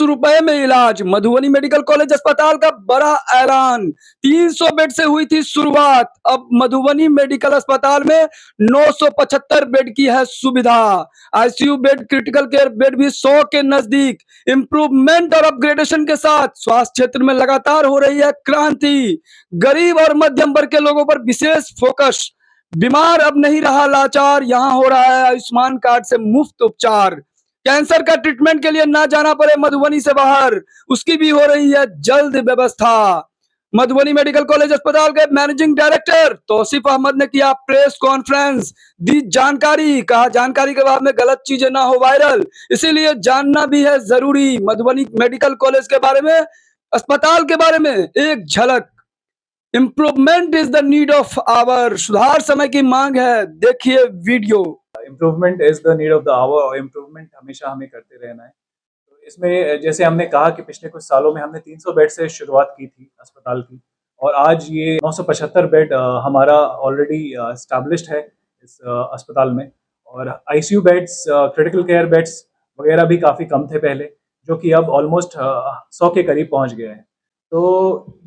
रुपए में इलाज। मधुबनी मेडिकल कॉलेज अस्पताल का बड़ा ऐलान। 300 बेड से हुई थी शुरुआत। अब मधुबनी मेडिकल अस्पताल में 975 बेड की है सुविधा। ICU bed, critical care bed भी 100 के नजदीक। इंप्रूवमेंट और अपग्रेडेशन के साथ स्वास्थ्य क्षेत्र में लगातार हो रही है क्रांति। गरीब और मध्यम वर्ग के लोगों पर विशेष फोकस। बीमार अब नहीं रहा लाचार, यहाँ हो रहा है आयुष्मान कार्ड से मुफ्त उपचार। कैंसर का ट्रीटमेंट के लिए ना जाना पड़े मधुबनी से बाहर, उसकी भी हो रही है जल्द व्यवस्था। मधुबनी मेडिकल कॉलेज अस्पताल के मैनेजिंग डायरेक्टर तौसीफ अहमद ने किया प्रेस कॉन्फ्रेंस, दी जानकारी। कहा जानकारी के बाद में गलत चीजें ना हो वायरल, इसीलिए जानना भी है जरूरी। मधुबनी मेडिकल कॉलेज के बारे में, अस्पताल के बारे में एक झलक। Improvement is the need of hour, सुधार समय की मांग है, देखिए video. Improvement is the need of the hour, और इम्प्रूवमेंट हमेशा हमें करते रहना है। तो इसमें जैसे हमने कहा कि पिछले कुछ सालों में हमने 300 बेड से शुरुआत की थी अस्पताल की, और आज ये 975 बेड हमारा ऑलरेडी एस्टैब्लिश्ड है इस अस्पताल में। और ICU beds, critical care beds वगैरह भी काफ़ी कम थे पहले, जो कि अब ऑलमोस्ट 100 के करीब पहुंच गए हैं। तो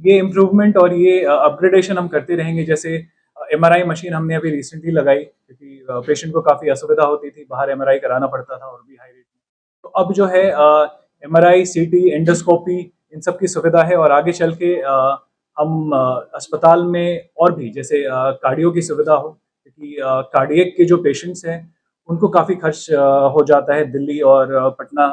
ये इम्प्रूवमेंट और ये अपग्रेडेशन हम करते रहेंगे। जैसे एमआरआई मशीन हमने अभी रिसेंटली लगाई, क्योंकि पेशेंट को काफ़ी असुविधा होती थी, बाहर एमआरआई कराना पड़ता था और भी हाई रेट में। तो अब जो है एमआरआई, सीटी, एंडोस्कोपी, इन सब की सुविधा है। और आगे चल के हम अस्पताल में और भी जैसे कार्डियो की सुविधा हो, क्योंकि कार्डियक के जो पेशेंट्स हैं उनको काफ़ी खर्च हो जाता है दिल्ली और पटना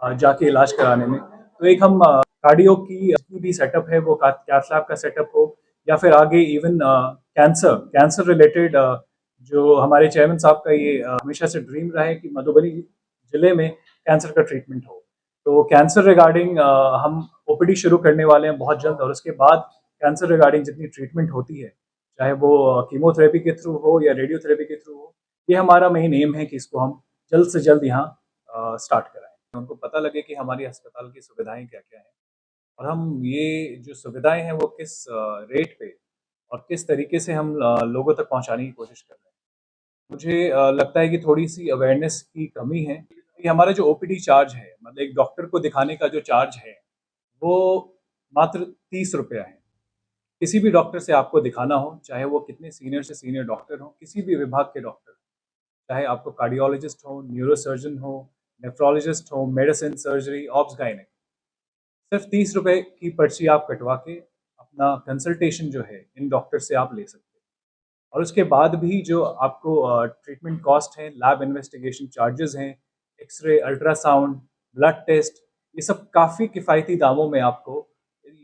जाके इलाज कराने में। तो एक हम कार्डियो की जितनी भी सेटअप है वो कैथ लैब का सेटअप हो, या फिर आगे इवन कैंसर रिलेटेड, जो हमारे चेयरमैन साहब का ये हमेशा से ड्रीम रहा है कि मधुबनी जिले में कैंसर का ट्रीटमेंट हो। तो कैंसर रिगार्डिंग हम ओपीडी शुरू करने वाले हैं बहुत जल्द, और उसके बाद कैंसर रिगार्डिंग जितनी ट्रीटमेंट होती है, चाहे वो कीमोथेरेपी के थ्रू हो या रेडियोथेरेपी के थ्रू हो, ये हमारा मेन एम है कि इसको हम जल्द से जल्द यहाँ स्टार्ट कराएं, उनको पता लगे कि हमारी अस्पताल की सुविधाएं क्या क्या हैं, और हम ये जो सुविधाएं हैं वो किस रेट पे और किस तरीके से हम लोगों तक पहुंचाने की कोशिश कर रहे हैं। मुझे लगता है कि थोड़ी सी अवेयरनेस की कमी है। ये हमारा जो ओपीडी चार्ज है, मतलब एक डॉक्टर को दिखाने का जो चार्ज है, वो मात्र 30 रुपया है। किसी भी डॉक्टर से आपको दिखाना हो, चाहे वो कितने सीनियर से सीनियर डॉक्टर हो, किसी भी विभाग के डॉक्टर, चाहे आपको कार्डियोलॉजिस्ट हो, न्यूरोसर्जन हो, नेफ्रोलॉजिस्ट हो, मेडिसिन, सर्जरी, ऑब्स, गायनेक, सिर्फ 30 रुपए की पर्ची आप कटवा के अपना कंसल्टेशन जो है इन डॉक्टर से आप ले सकते हैं। और उसके बाद भी जो आपको ट्रीटमेंट कॉस्ट है, लैब इन्वेस्टिगेशन चार्जेस हैं, एक्सरे, अल्ट्रासाउंड, ब्लड टेस्ट, ये सब काफ़ी किफ़ायती दामों में आपको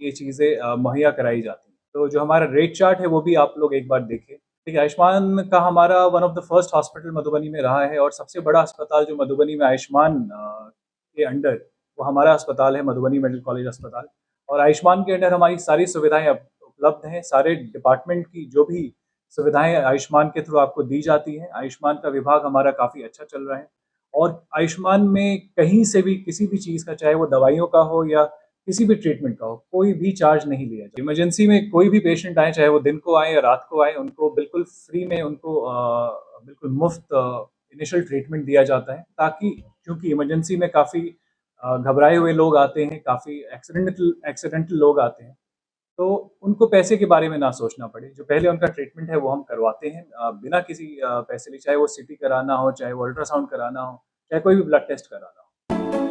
ये चीज़ें मुहैया कराई जाती हैं। तो जो हमारा रेट चार्ट है वो भी आप लोग एक बार देखें। देखिए, आयुष्मान का हमारा one of the first hospital Madhubani में रहा है, और सबसे बड़ा अस्पताल जो मधुबनी में आयुष्मान के अंडर, वो हमारा अस्पताल है, मधुबनी मेडिकल कॉलेज अस्पताल। और आयुष्मान के अंडर हमारी सारी सुविधाएं अब उपलब्ध हैं। सारे डिपार्टमेंट की जो भी सुविधाएं आयुष्मान के थ्रू आपको दी जाती हैं। आयुष्मान का विभाग हमारा काफ़ी अच्छा चल रहा है, और आयुष्मान में कहीं से भी किसी भी चीज़ का, चाहे वो दवाइयों का हो या किसी भी ट्रीटमेंट का हो, कोई भी चार्ज नहीं लिया जाए। इमरजेंसी में कोई भी पेशेंट आए, चाहे वो दिन को आए या रात को आए, उनको बिल्कुल फ्री में, उनको बिल्कुल मुफ्त इनिशियल ट्रीटमेंट दिया जाता है, ताकि, क्योंकि इमरजेंसी में काफ़ी घबराए हुए लोग आते हैं, काफ़ी एक्सीडेंटल लोग आते हैं, तो उनको पैसे के बारे में ना सोचना पड़े। जो पहले उनका ट्रीटमेंट है वो हम करवाते हैं बिना किसी पैसे लिए, चाहे वो सीटी कराना हो, चाहे वो अल्ट्रासाउंड कराना हो, चाहे कोई भी ब्लड टेस्ट कराना हो।